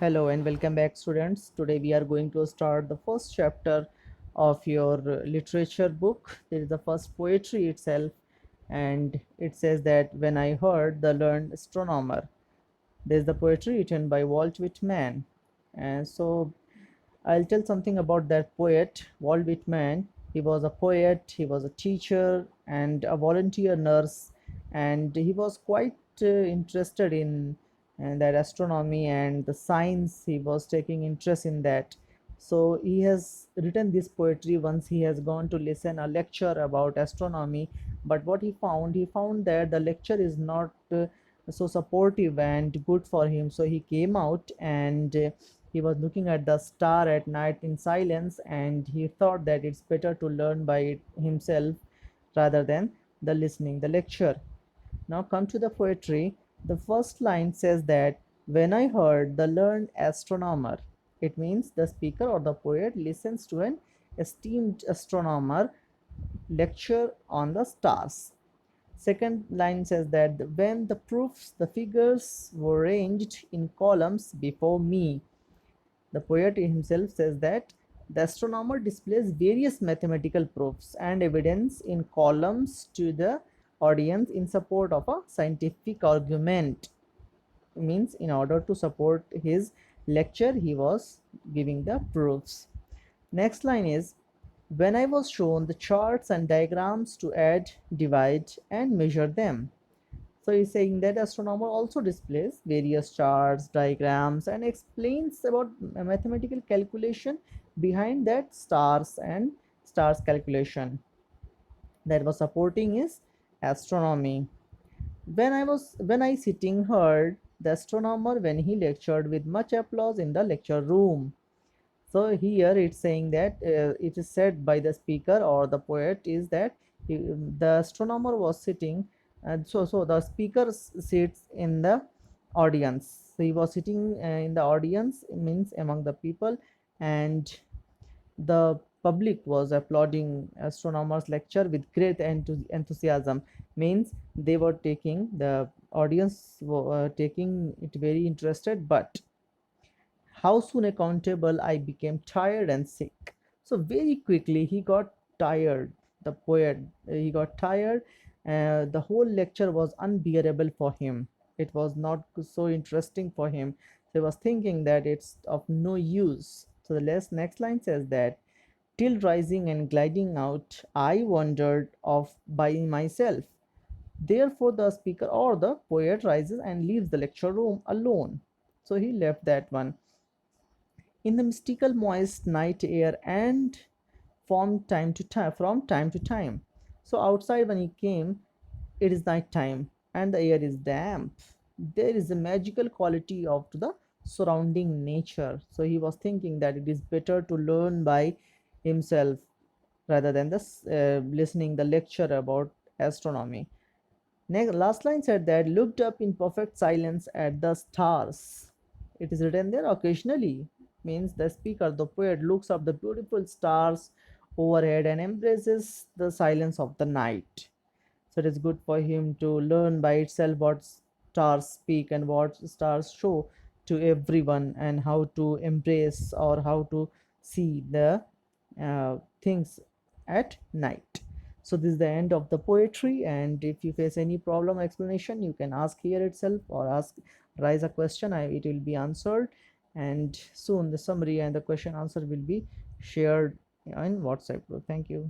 Hello and welcome back, students. Today we are going to start the first chapter of your literature book. This is the first poetry itself, and it says that when I heard the learned astronomer. This is the poetry written by Walt Whitman. And so I'll tell something about that poet, Walt Whitman. He was a poet, he was a teacher, and a volunteer nurse, and he was quite interested in that astronomy and the science. He was taking interest in that. So he has written this poetry once he has gone to listen a lecture about astronomy. But what he found that the lecture is not so supportive and good for him. So he came out and he was looking at the star at night in silence, and he thought that it's better to learn by it himself rather than the listening the lecture. Now come to the poetry. The first line says that when I heard the learned astronomer, it means the speaker or the poet listens to an esteemed astronomer lecture on the stars. Second line says that when the proofs, the figures were ranged in columns before me, the poet himself says that the astronomer displays various mathematical proofs and evidence in columns to the audience in support of a scientific argument. Means in order to support his lecture, he was giving the proofs. Next line is when I was shown the charts and diagrams to add, divide, and measure them. So he's saying that astronomer also displays various charts, diagrams, and explains about mathematical calculation behind that stars calculation that was supporting his astronomy. When I sitting heard the astronomer when he lectured with much applause in the lecture room. So here it's saying that it is said by the speaker or the poet is that the astronomer was sitting, and so the speaker sits in the audience. So he was sitting in the audience, means among the people, and the public was applauding astronomer's lecture with great enthusiasm. Means they were taking the audience were taking it very interested, but how soon accountable I became tired and sick. So very quickly he got tired. The poet, he got tired. The whole lecture was unbearable for him. It was not so interesting for him. So he was thinking that it's of no use. So the next line says that till rising and gliding out, I wandered off by myself. Therefore, the speaker or the poet rises and leaves the lecture room alone. So he left that one in the mystical moist night air and from time to time. So outside when he came, it is night time and the air is damp. There is a magical quality of the surrounding nature. So he was thinking that it is better to learn by himself rather than this listening the lecture about astronomy. Next, last line said that looked up in perfect silence at the stars. It is written there occasionally, means the speaker, the poet, looks up the beautiful stars overhead and embraces the silence of the night. So it is good for him to learn by itself what stars speak and what stars show to everyone, and how to embrace or how to see the things at night. So this is the end of the poetry, and if you face any problem explanation, you can ask here itself or raise a question. It will be answered, and soon the summary and the question answer will be shared in WhatsApp group. Thank you.